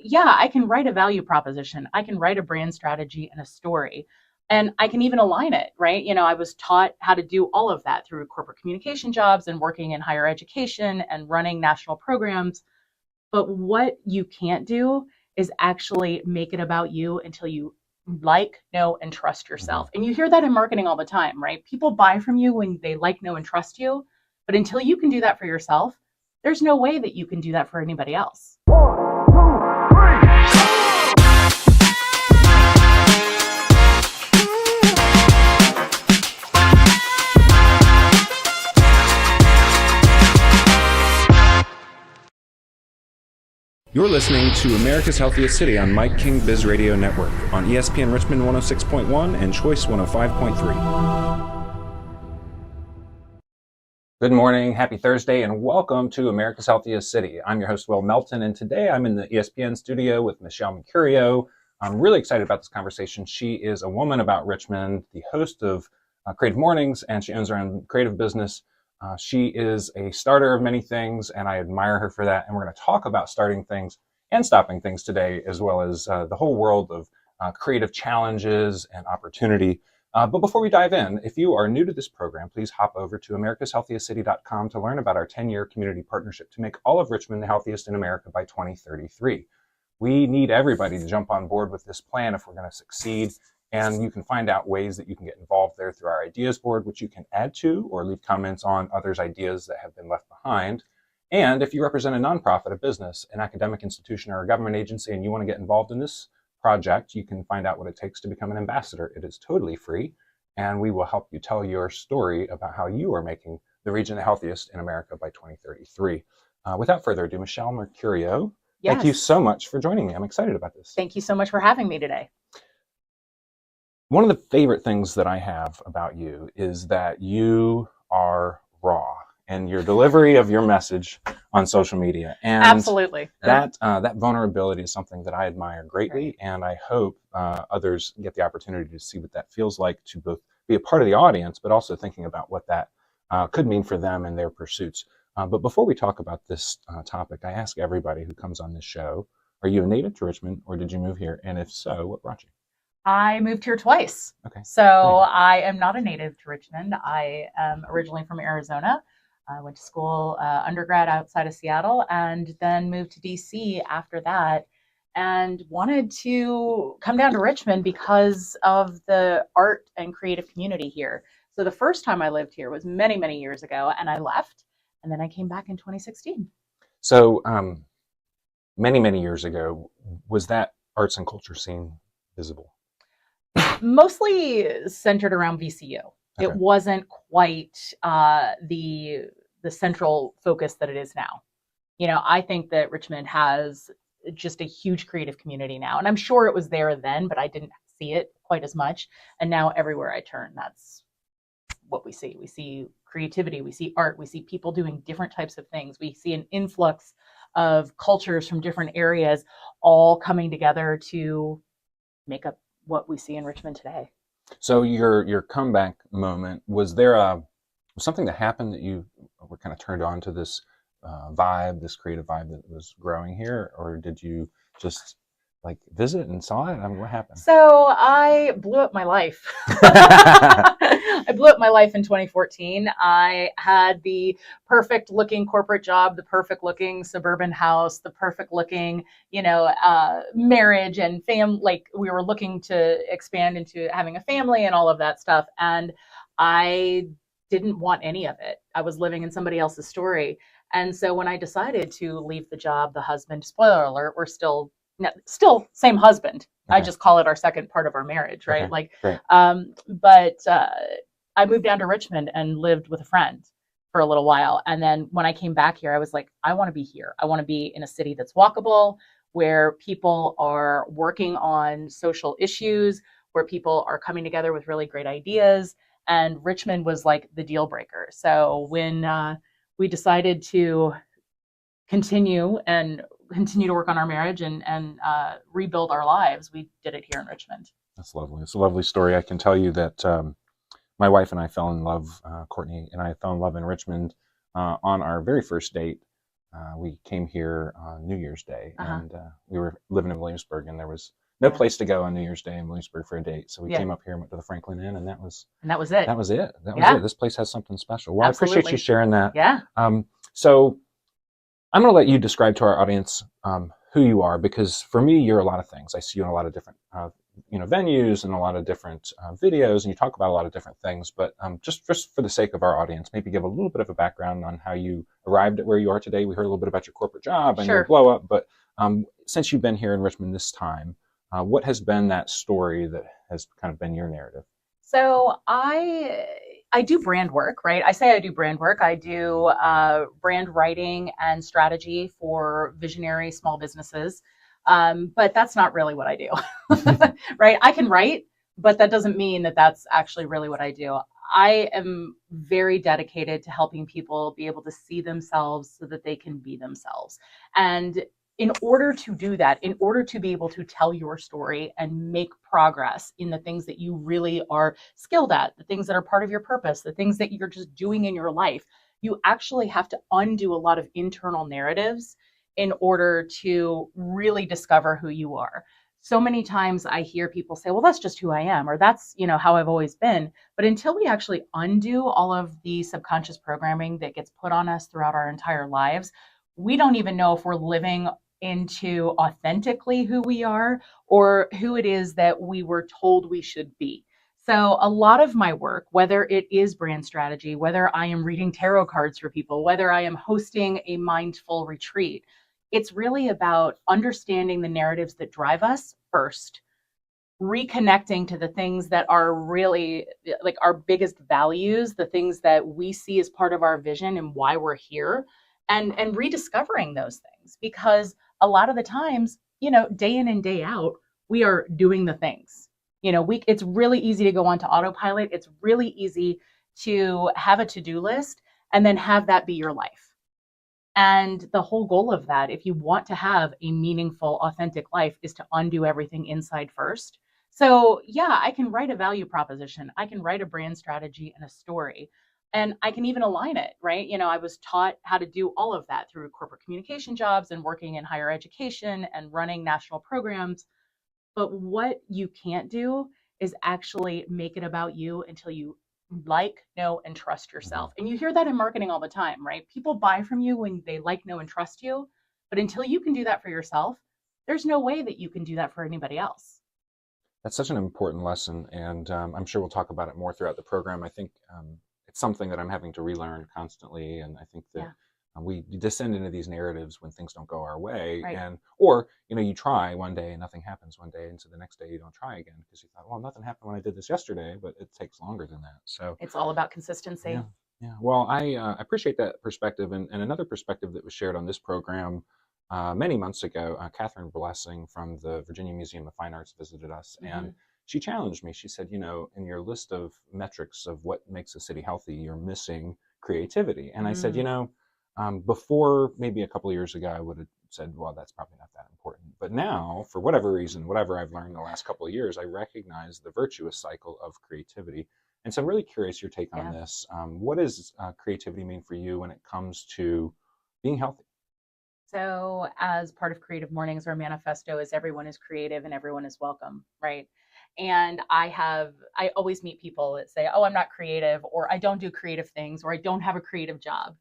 yeah, I can write a value proposition. I can write a brand strategy and a story. And I can even align it, right? I was taught how to do all of that through corporate communication jobs and working in higher education and running national programs. But what you can't do is actually make it about you until you like, know, and trust yourself. And you hear that in marketing all the time, right? People buy from you when they like, know, and trust you. But until you can do that for yourself, there's no way that you can do that for anybody else. You're listening to America's Healthiest City on Mike King Biz Radio Network on ESPN Richmond 106.1 and Choice 105.3. Good morning, happy Thursday, and welcome to America's Healthiest City. I'm your host, Will Melton, and today I'm in the ESPN studio with Michelle Mercurio. I'm really excited about this conversation. She is a woman about Richmond, the host of Creative Mornings, and she owns her own creative business. She is a starter of many things, and I admire her for that. And we're going to talk about starting things and stopping things today, as well as the whole world of creative challenges and opportunity. But before we dive in, if you are new to this program, please hop over to americashealthiestcity.com to learn about our 10-year community partnership to make all of Richmond the healthiest in America by 2033. We need everybody to jump on board with this plan if we're going to succeed. And you can find out ways that you can get involved there through our ideas board, which you can add to or leave comments on others' ideas that have been left behind. And if you represent a nonprofit, a business, an academic institution, or a government agency, and you want to get involved in this project, you can find out what it takes to become an ambassador. It is totally free, and we will help you tell your story about how you are making the region the healthiest in America by 2033. Without further ado, Michelle Mercurio, Yes. Thank you so much for joining me. I'm excited about this. Thank you so much for having me today. One of the favorite things that I have about you is that you are raw in your delivery of your message on social media. And Absolutely. That vulnerability is something that I admire greatly. Right. And I hope others get the opportunity to see what that feels like, to both be a part of the audience, but also thinking about what that could mean for them and their pursuits. But before we talk about this topic, I ask everybody who comes on this show, are you a native to Richmond, or did you move here? And if so, what brought you? I moved here twice. Okay. So I am not a native to Richmond. I am originally from Arizona. I went to school, undergrad outside of Seattle, and then moved to DC after that, and wanted to come down to Richmond because of the art and creative community here. So the first time I lived here was many, many years ago, and I left, and then I came back in 2016. So many, many years ago, was that arts and culture scene visible? Mostly centered around VCU. Okay. It wasn't quite the central focus that it is now. I think that Richmond has just a huge creative community now, and I'm sure it was there then, but I didn't see it quite as much. And now everywhere I turn, that's what we see. We see creativity, we see art, we see people doing different types of things. We see an influx of cultures from different areas all coming together to make up what we see in Richmond today. So your comeback moment, was there something that happened that you were kind of turned on to this vibe, this creative vibe that was growing here, or did you just visit and saw it? I mean, what happened? So I blew up my life. I blew up my life in 2014. I had the perfect looking corporate job, the perfect looking suburban house, the perfect looking, marriage and we were looking to expand into having a family and all of that stuff. And I didn't want any of it. I was living in somebody else's story. And so when I decided to leave the job, the husband, spoiler alert, we're still same husband. Okay. I just call it our second part of our marriage, right? Okay. But I moved down to Richmond and lived with a friend for a little while. And then when I came back here, I was like, I want to be here. I want to be in a city that's walkable, where people are working on social issues, where people are coming together with really great ideas. And Richmond was like the deal breaker. So when we decided to continue to work on our marriage and rebuild our lives, we did it here in Richmond. That's lovely. It's a lovely story. I can tell you that my wife and I fell in love, Courtney and I fell in love in Richmond on our very first date. we came here on New Year's Day, Uh-huh. and we were living in Williamsburg, and there was no Yeah. place to go on New Year's Day in Williamsburg for a date. So we Yeah. came up here and went to the Franklin Inn, and that was And that was it. that was it. That was Yeah. it. This place has something special. Well, I appreciate you Absolutely. sharing that. Yeah. So I'm going to let you describe to our audience who you are, because for me, you're a lot of things. I see you in a lot of different venues and a lot of different videos, and you talk about a lot of different things. But just for the sake of our audience, maybe give a little bit of a background on how you arrived at where you are today. We heard a little bit about your corporate job and your Sure. blow up, but since you've been here in Richmond this time, what has been that story that has kind of been your narrative? So I do brand work, right? I say I do brand work. I do brand writing and strategy for visionary small businesses, but that's not really what I do, right? I can write, but that doesn't mean that that's actually really what I do. I am very dedicated to helping people be able to see themselves so that they can be themselves. And in order to do that, in order to be able to tell your story and make progress in the things that you really are skilled at, the things that are part of your purpose, the things that you're just doing in your life, you actually have to undo a lot of internal narratives in order to really discover who you are. So many times I hear people say, well, that's just who I am, or that's, how I've always been. But until we actually undo all of the subconscious programming that gets put on us throughout our entire lives, we don't even know if we're living into authentically who we are or who it is that we were told we should be. So a lot of my work, whether it is brand strategy, whether I am reading tarot cards for people, whether I am hosting a mindful retreat, it's really about understanding the narratives that drive us first, reconnecting to the things that are really like our biggest values, the things that we see as part of our vision and why we're here, and rediscovering those things. Because a lot of the times, day in and day out, we are doing the things. It's really easy to go onto autopilot. It's really easy to have a to-do list and then have that be your life. And the whole goal of that, if you want to have a meaningful, authentic life, is to undo everything inside first. So, yeah, I can write a value proposition, I can write a brand strategy and a story, and I can even align it, right? I was taught how to do all of that through corporate communication jobs and working in higher education and running national programs. But what you can't do is actually make it about you until you know, and trust yourself. And you hear that in marketing all the time, right? People buy from you when they know, and trust you. But until you can do that for yourself, there's no way that you can do that for anybody else. That's such an important lesson, and I'm sure we'll talk about it more throughout the program. I think it's something that I'm having to relearn constantly, and I think that we descend into these narratives when things don't go our way, Right. or you try one day and nothing happens one day, and so the next day you don't try again because you thought, well, nothing happened when I did this yesterday, but it takes longer than that. So it's all about consistency. Yeah, yeah. Well, I appreciate that perspective, and another perspective that was shared on this program many months ago. Catherine Blessing from the Virginia Museum of Fine Arts visited us, and she challenged me. She said, in your list of metrics of what makes a city healthy, you're missing creativity. And I said, before maybe a couple of years ago, I would have said, well, that's probably not that important. But now, for whatever reason, whatever I've learned the last couple of years, I recognize the virtuous cycle of creativity. And so I'm really curious your take on this. What does creativity mean for you when it comes to being healthy? So, as part of Creative Mornings, our manifesto is everyone is creative and everyone is welcome, right? And I always meet people that say, oh, I'm not creative, or I don't do creative things, or I don't have a creative job.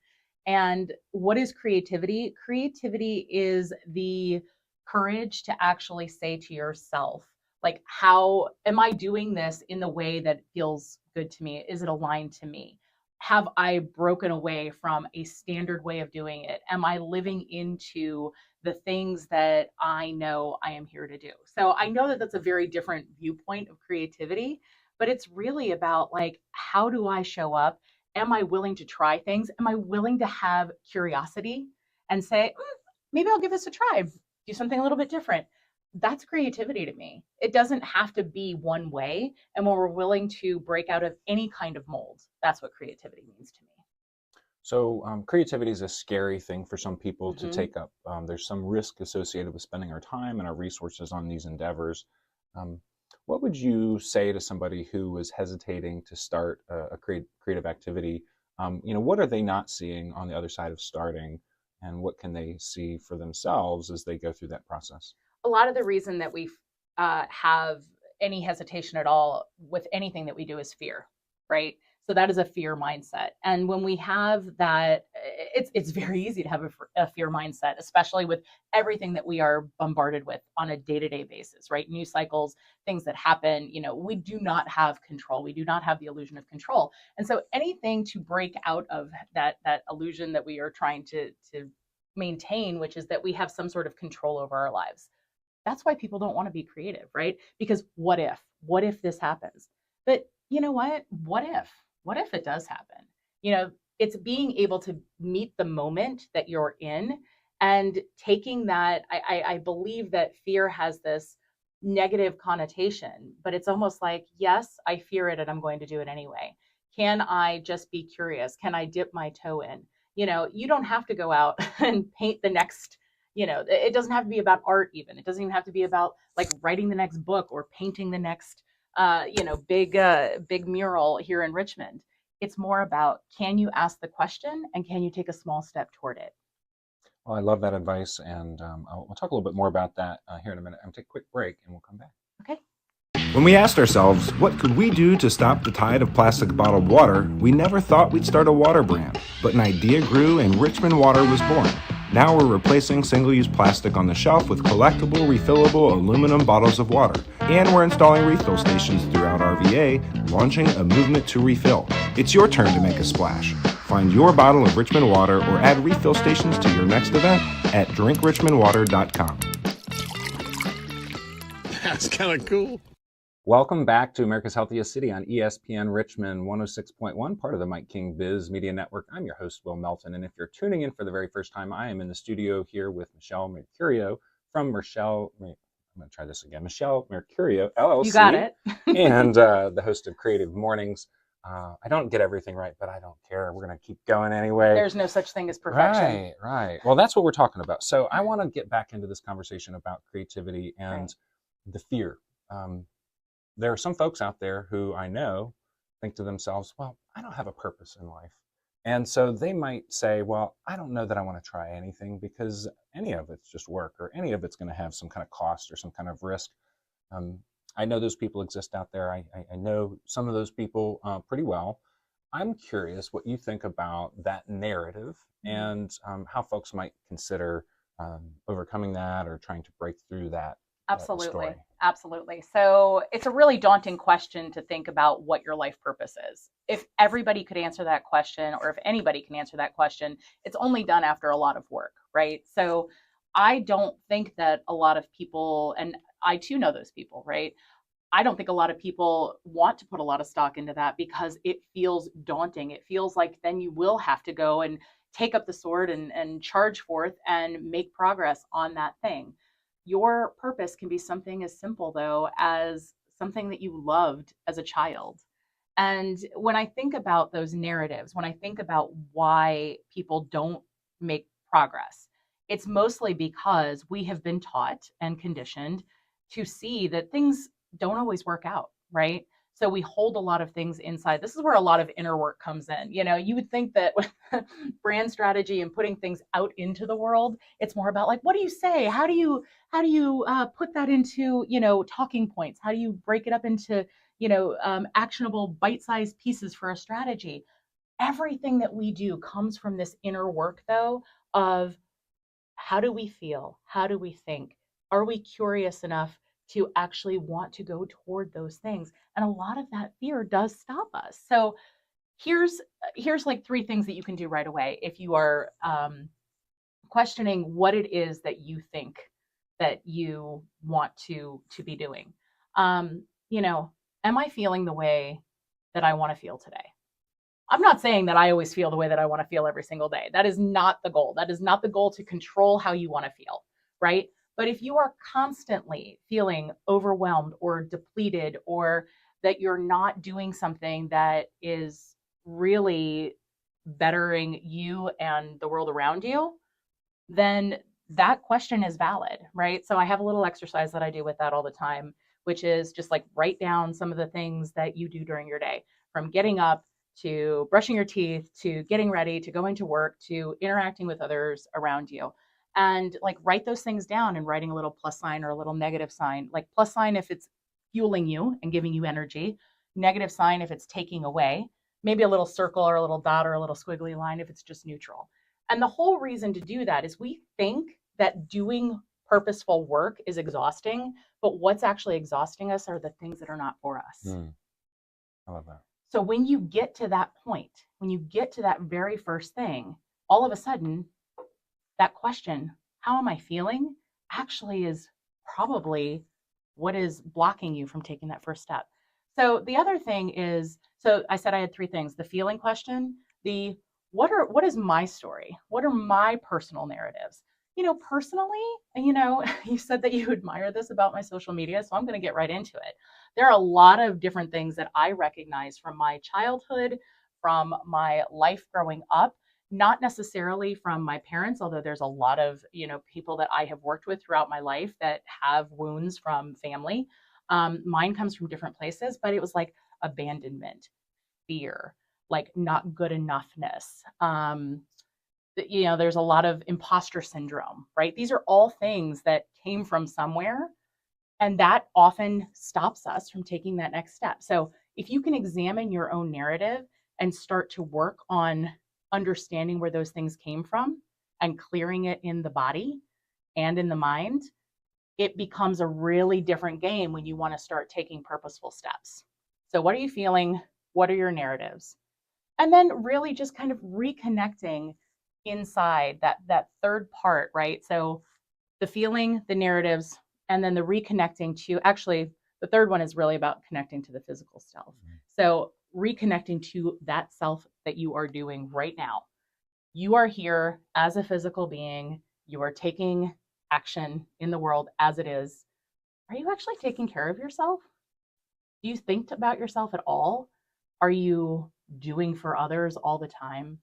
And what is creativity? Creativity is the courage to actually say to yourself, like, how am I doing this in the way that feels good to me? Is it aligned to me? Have I broken away from a standard way of doing it? Am I living into the things that I know I am here to do? So I know that that's a very different viewpoint of creativity, but it's really about, like, how do I show up? Am I willing to try things? Am I willing to have curiosity and say, maybe I'll give this a try, do something a little bit different? That's creativity to me. It doesn't have to be one way. And when we're willing to break out of any kind of mold, that's what creativity means to me. So creativity is a scary thing for some people to take up. There's some risk associated with spending our time and our resources on these endeavors. What would you say to somebody who was hesitating to start a creative activity? What are they not seeing on the other side of starting? and what can they see for themselves as they go through that process? A lot of the reason that we have any hesitation at all with anything that we do is fear, right? So that is a fear mindset. And when we have that, it's very easy to have a fear mindset, especially with everything that we are bombarded with on a day-to-day basis, right? News cycles, things that happen, we do not have control. We do not have the illusion of control. And so anything to break out of that illusion that we are trying to maintain, which is that we have some sort of control over our lives. That's why people don't want to be creative, right? Because what if this happens? But you know what? What if it does happen? It's being able to meet the moment that you're in and taking that. I believe that fear has this negative connotation, but it's almost like, yes, I fear it and I'm going to do it anyway. Can I just be curious? Can I dip my toe in? You don't have to go out and paint the next, it doesn't have to be about art even. It doesn't even have to be about like writing the next book or painting the next, big mural here in Richmond. It's more about, can you ask the question and can you take a small step toward it? Well, I love that advice, and we'll talk a little bit more about that here in a minute. I'm going to take a quick break, and we'll come back. Okay. When we asked ourselves, what could we do to stop the tide of plastic bottled water, we never thought we'd start a water brand. But an idea grew and Richmond Water was born. Now we're replacing single-use plastic on the shelf with collectible, refillable aluminum bottles of water. And we're installing refill stations throughout RVA, launching a movement to refill. It's your turn to make a splash. Find your bottle of Richmond Water or add refill stations to your next event at drinkrichmondwater.com. That's kind of cool. Welcome back to America's Healthiest City on ESPN Richmond 106.1, part of the Mike King Biz Media Network. I'm your host, Will Melton, and if you're tuning in for the very first time, I am in the studio here with Michelle Mercurio from Michelle Mercurio, LLC. You got it. And the host of Creative Mornings. I don't get everything right, but I don't care. We're going to keep going anyway. There's no such thing as perfection. Right. Well, that's what we're talking about. So I want to get back into this conversation about creativity and the fear. There are some folks out there who I know think to themselves, well, I don't have a purpose in life. And so they might say, well, I don't know that I want to try anything because any of it's just work or any of it's going to have some kind of cost or some kind of risk. I know those people exist out there. I know some of those people pretty well. I'm curious what you think about that narrative and how folks might consider overcoming that or trying to break through that. Absolutely. Absolutely. So it's a really daunting question to think about what your life purpose is. If everybody could answer that question, or if anybody can answer that question, it's only done after a lot of work, right? So I don't think that a lot of people, and I too know those people, right? I don't think a lot of people want to put a lot of stock into that because it feels daunting. It feels like then you will have to go and take up the sword and charge forth and make progress on that thing. Your purpose can be something as simple, though, as something that you loved as a child. And when I think about those narratives, when I think about why people don't make progress, it's mostly because we have been taught and conditioned to see that things don't always work out, right? So we hold a lot of things inside. This is where a lot of inner work comes in. You would think that with brand strategy and putting things out into the world, it's more about like, what do you say? How do you put that into, talking points? How do you break it up into, actionable bite-sized pieces for a strategy? Everything that we do comes from this inner work, though, of how do we feel? How do we think? Are we curious enough to actually want to go toward those things? And a lot of that fear does stop us. So here's like 3 things that you can do right away if you are questioning what it is that you think that you want to be doing. Am I feeling the way that I want to feel today? I'm not saying that I always feel the way that I want to feel every single day. That is not the goal. That is not the goal, to control how you want to feel, right? But if you are constantly feeling overwhelmed or depleted, or that you're not doing something that is really bettering you and the world around you, then that question is valid, right? So I have a little exercise that I do with that all the time, which is just like write down some of the things that you do during your day, from getting up to brushing your teeth, to getting ready, to going to work, to interacting with others around you. And like write those things down and writing a little plus sign or a little negative sign. Like plus sign if it's fueling you and giving you energy, negative sign if it's taking away, maybe a little circle or a little dot or a little squiggly line if it's just neutral. And the whole reason to do that is we think that doing purposeful work is exhausting, but what's actually exhausting us are the things that are not for us. I love that. So when you get to that point, when you get to that very first thing, all of a sudden, that question, how am I feeling, actually is probably what is blocking you from taking that first step. So the other thing is, so I said I had three things: the feeling question, the what is my story? What are my personal narratives? Personally, you said that you admire this about my social media, so I'm going to get right into it. There are a lot of different things that I recognize from my childhood, from my life growing up, not necessarily from my parents, although there's a lot of, people that I have worked with throughout my life that have wounds from family. Mine comes from different places, but it was like abandonment, fear, like not good enoughness. There's a lot of imposter syndrome, right? These are all things that came from somewhere, and that often stops us from taking that next step. So if you can examine your own narrative and start to work on understanding where those things came from and clearing it in the body and in the mind, it becomes a really different game when you want to start taking purposeful steps. So what are you feeling? What are your narratives? And then really just kind of reconnecting inside that third part, right? So the feeling, the narratives, and then the reconnecting to, actually, the third one is really about connecting to the physical self. So reconnecting to that self that you are doing right now. You are here as a physical being. You are taking action in the world as it is. Are you actually taking care of yourself? Do you think about yourself at all? Are you doing for others all the time?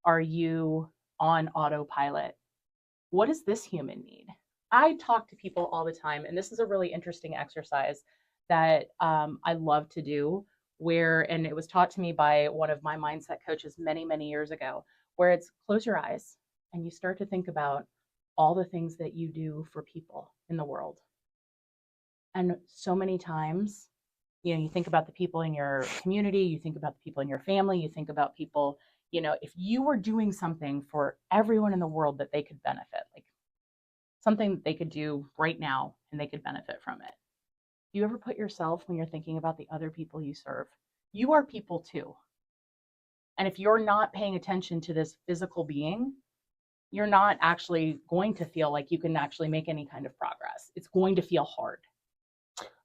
Are you on autopilot? What does this human need? I talk to people all the time, and this is a really interesting exercise that I love to do, and it was taught to me by one of my mindset coaches many, many years ago, where it's close your eyes and you start to think about all the things that you do for people in the world. And so many times, you think about the people in your community, you think about the people in your family, you think about people, if you were doing something for everyone in the world that they could benefit, like something that they could do right now and they could benefit from it. Do you ever put yourself, when you're thinking about the other people you serve, you are people too. And if you're not paying attention to this physical being, you're not actually going to feel like you can actually make any kind of progress. It's going to feel hard.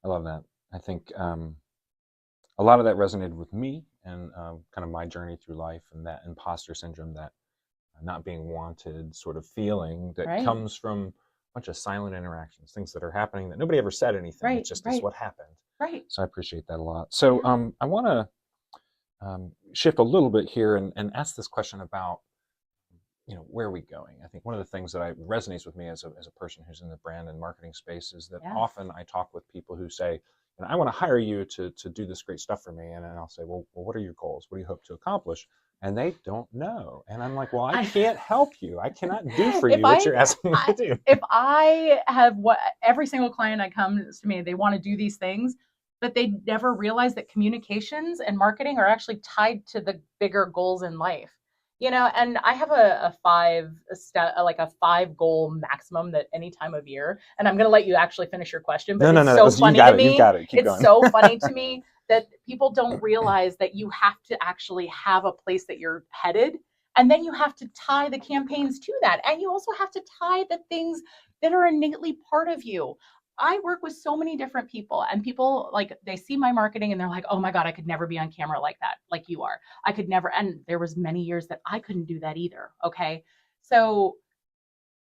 I love that. I think a lot of that resonated with me and kind of my journey through life, and that imposter syndrome, that not being wanted sort of feeling that comes from a bunch of silent interactions, things that are happening that nobody ever said anything. It's just it's what happened. Right. So I appreciate that a lot. So I want to shift a little bit here and ask this question about, where are we going? I think one of the things that resonates with me as a person who's in the brand and marketing space is that often I talk with people who say, I want to hire you to do this great stuff for me. And I'll say, well, what are your goals? What do you hope to accomplish? And they don't know. And I'm like, well, I can't help you. I cannot do for you what you're asking me to do. If I have every single client that comes to me, they want to do these things, but they never realize that communications and marketing are actually tied to the bigger goals in life. And I have a 5 goal maximum that any time of year, and I'm going to let you actually finish your question, but it's so funny to me. You got it. Keep going. It's so funny to me that people don't realize that you have to actually have a place that you're headed, and then you have to tie the campaigns to that, and you also have to tie the things that are innately part of you. I work with so many different people, and people, like, they see my marketing and they're like, oh my God, I could never be on camera like that, like you are. I could never. And there was many years that I couldn't do that either. Okay. So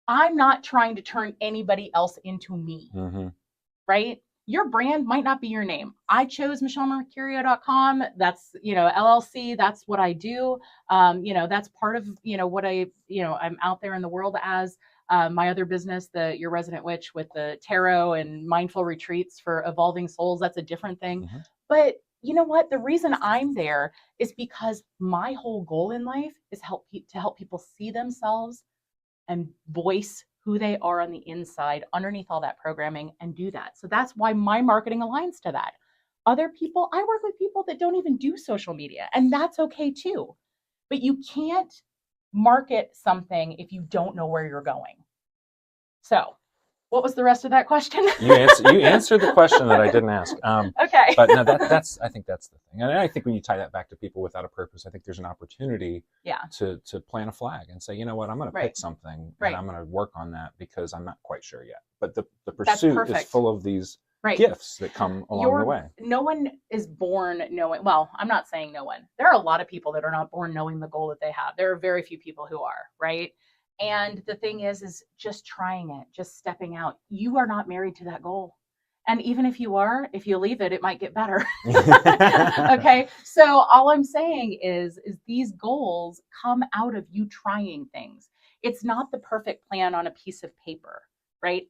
I'm not trying to turn anybody else into me, right? Your brand might not be your name. I chose MichelleMercurio.com. That's, LLC. That's what I do. That's part of, what I'm out there in the world as. My other business, Your Resident Witch, with the tarot and mindful retreats for evolving souls, that's a different thing. But you know what? The reason I'm there is because my whole goal in life is to help people see themselves and voice who they are on the inside underneath all that programming and do that. So that's why my marketing aligns to that. Other people, I work with people that don't even do social media, and that's okay too. But you can't market something if you don't know where you're going. So, what was the rest of that question? You answered the question that I didn't ask. Okay. But no, that's I think that's the thing. And I think when you tie that back to people without a purpose, I think there's an opportunity to plant a flag and say, you know what, I'm going to pick something and I'm going to work on that because I'm not quite sure yet. But the pursuit is full of these gifts that come along the way. No one is born knowing, well, I'm not saying no one. There are a lot of people that are not born knowing the goal that they have. There are very few people who are, right? And the thing is just trying it, just stepping out. You are not married to that goal. And even if you are, if you leave it, it might get better. Okay. So all I'm saying is these goals come out of you trying things. It's not the perfect plan on a piece of paper, right?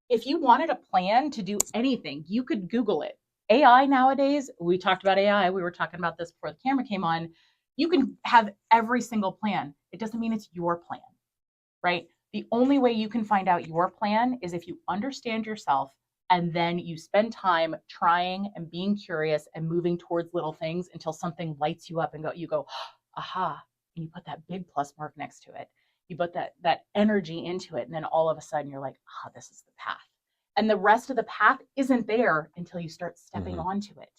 If you wanted a plan to do anything, you could Google it. AI nowadays, we talked about AI. We were talking about this before the camera came on. You can have every single plan. It doesn't mean it's your plan. Right? The only way you can find out your plan is if you understand yourself and then you spend time trying and being curious and moving towards little things until something lights you up and you go, aha, and you put that big plus mark next to it. You put that energy into it. And then all of a sudden you're like, this is the path. And the rest of the path isn't there until you start stepping onto it.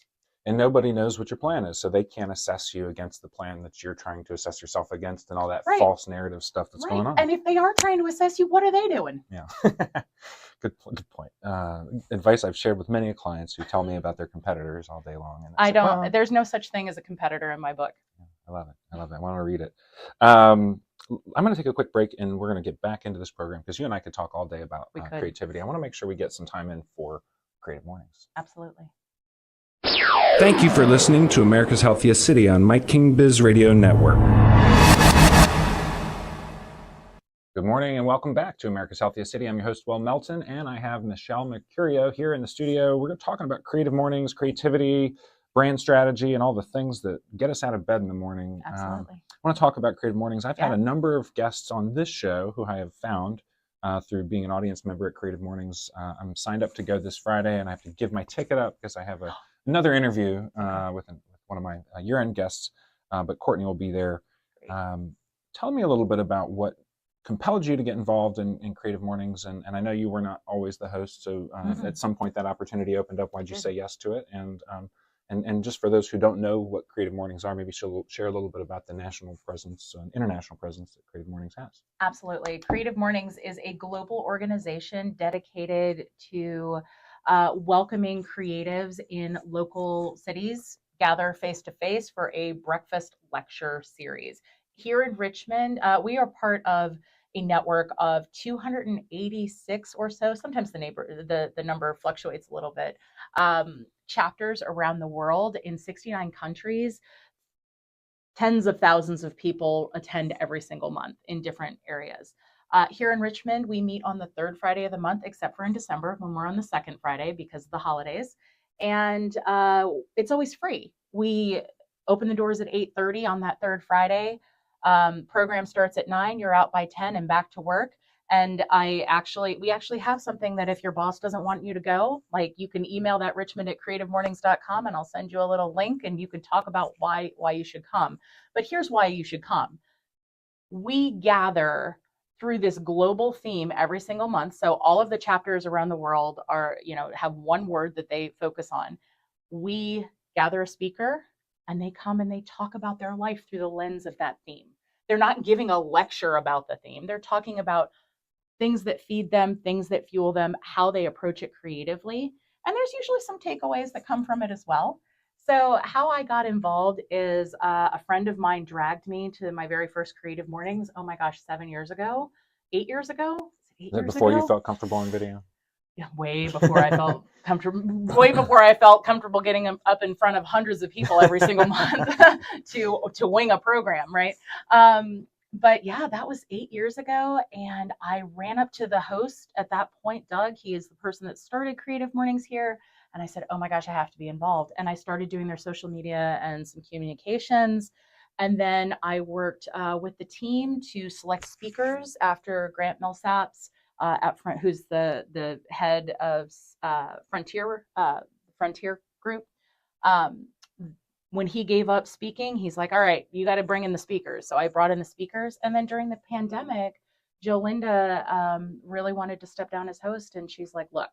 And nobody knows what your plan is, so they can't assess you against the plan that you're trying to assess yourself against and all that false narrative stuff that's going on. And if they are trying to assess you, what are they doing? Yeah, good point. Advice I've shared with many clients who tell me about their competitors all day long. And there's no such thing as a competitor in my book. Yeah, I love it. I want to read it. I'm going to take a quick break, and we're going to get back into this program because you and I could talk all day about creativity. I want to make sure we get some time in for Creative Mornings. Absolutely. Thank you for listening to America's Healthiest City on Mike King Biz Radio Network. Good morning and welcome back to America's Healthiest City. I'm your host, Will Melton, and I have Michelle Mercurio here in the studio. We're talking about creative mornings, creativity, brand strategy, and all the things that get us out of bed in the morning. Absolutely. I want to talk about creative mornings. I've had a number of guests on this show who I have found through being an audience member at Creative Mornings. I'm signed up to go this Friday, and I have to give my ticket up because I have another interview with one of my year-end guests, but Courtney will be there. Tell me a little bit about what compelled you to get involved in Creative Mornings, and I know you were not always the host, so at some point that opportunity opened up. Why'd you say yes to it? And just for those who don't know what Creative Mornings are, maybe she'll share a little bit about the national presence and international presence that Creative Mornings has. Absolutely. Creative Mornings is a global organization dedicated to welcoming creatives in local cities gather face-to-face for a breakfast lecture series. Here in Richmond, we are part of a network of 286 or so, sometimes the number fluctuates a little bit, chapters around the world in 69 countries. Tens of thousands of people attend every single month in different areas. Here in Richmond, we meet on the third Friday of the month, except for in December when we're on the second Friday because of the holidays. And it's always free. We open the doors at 8:30 on that third Friday. Program starts at 9. You're out by 10 and back to work. And we actually have something that if your boss doesn't want you to go, like you can email that richmond@creativemornings.com and I'll send you a little link and you can talk about why you should come. But here's why you should come. We gather through this global theme every single month. So all of the chapters around the world have one word that they focus on. We gather a speaker and they come and they talk about their life through the lens of that theme. They're not giving a lecture about the theme. They're talking about things that feed them, things that fuel them, how they approach it creatively. And there's usually some takeaways that come from it as well. So how I got involved is a friend of mine dragged me to my very first Creative Mornings. Oh my gosh, 8 years ago? 8 years ago? Before you felt comfortable in video? Yeah, way before I felt comfortable. Way before I felt comfortable getting up in front of hundreds of people every single month to wing a program, right? But yeah, that was 8 years ago. And I ran up to the host at that point, Doug. He is the person that started Creative Mornings here. And I said, oh my gosh, I have to be involved. And I started doing their social media and some communications. And then I worked with the team to select speakers after Grant Millsaps at Front, who's the head of Frontier Group. When he gave up speaking, he's like, all right, you got to bring in the speakers. So I brought in the speakers. And then during the pandemic, Jolinda really wanted to step down as host. And she's like, look,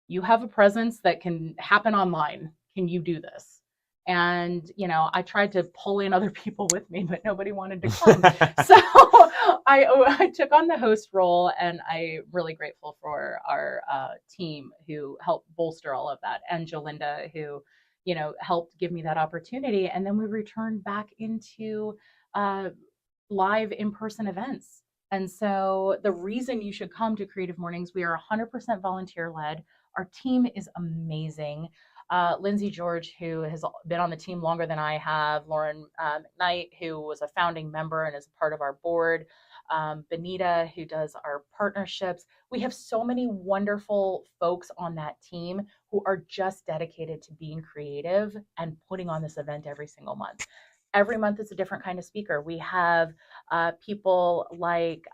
you have a presence that can happen online. Can you do this? And, I tried to pull in other people with me, but nobody wanted to come. So I took on the host role, and I'm really grateful for our team who helped bolster all of that. And Jolinda, who helped give me that opportunity. And then we returned back into live in-person events. And so the reason you should come to Creative Mornings, we are 100% volunteer led. Our team is amazing. Lindsay George, who has been on the team longer than I have, Lauren McKnight, who was a founding member and is a part of our board, Benita, who does our partnerships. We have so many wonderful folks on that team who are just dedicated to being creative and putting on this event every single month. Every month it's a different kind of speaker. We have people like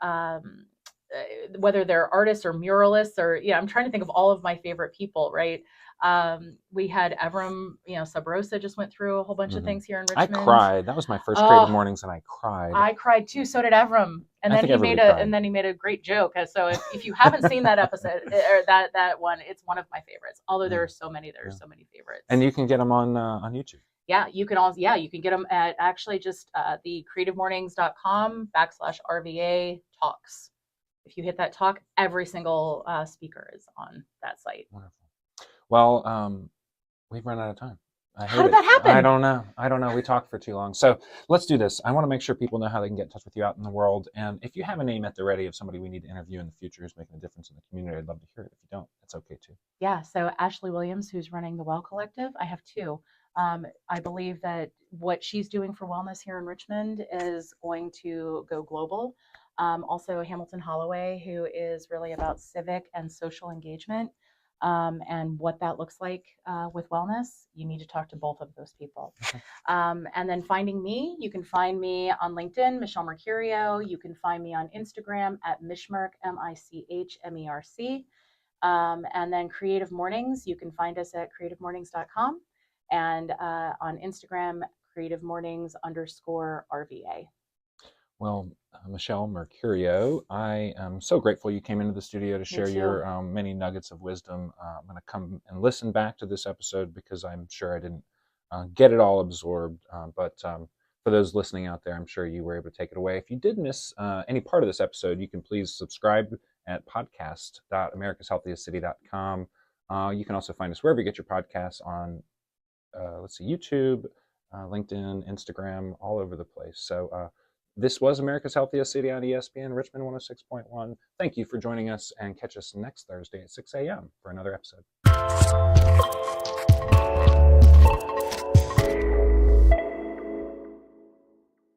whether they're artists or muralists, or I'm trying to think of all of my favorite people, right? We had Evram, Sabrosa just went through a whole bunch of things here in Richmond. I cried. That was my first Creative Mornings, and I cried. I cried too. So did Evram. And then he made a great joke. So if you haven't seen that episode or that one, it's one of my favorites. Although there are so many favorites. And you can get them on YouTube. Yeah, you can get them at actually just the creativemornings.com/RVA talks. If you hit that talk, every single speaker is on that site. Wonderful. Well, we've run out of time. How did that happen? I don't know. We talked for too long. So let's do this. I want to make sure people know how they can get in touch with you out in the world. And if you have a name at the ready of somebody we need to interview in the future who's making a difference in the community, I'd love to hear it. If you don't, it's okay too. Yeah. So Ashley Williams, who's running the Well Collective, I have two. I believe that what she's doing for wellness here in Richmond is going to go global. Also Hamilton Holloway, who is really about civic and social engagement. And what that looks like with wellness. You need to talk to both of those people. Okay. And then finding me, you can find me on LinkedIn, Michelle Mercurio. You can find me on Instagram at Mishmerc, MICHMERC. And then Creative Mornings, you can find us at creativemornings.com, and on Instagram, creativemornings_RVA. Well, Michelle Mercurio, I am so grateful you came into the studio to share your many nuggets of wisdom. I'm going to come and listen back to this episode because I'm sure I didn't get it all absorbed. But for those listening out there, I'm sure you were able to take it away. If you did miss any part of this episode, you can please subscribe at podcast.americashealthiestcity.com. You can also find us wherever you get your podcasts on, YouTube, LinkedIn, Instagram, all over the place. So, this was America's Healthiest City on ESPN, Richmond 106.1. Thank you for joining us, and catch us next Thursday at 6 a.m. for another episode.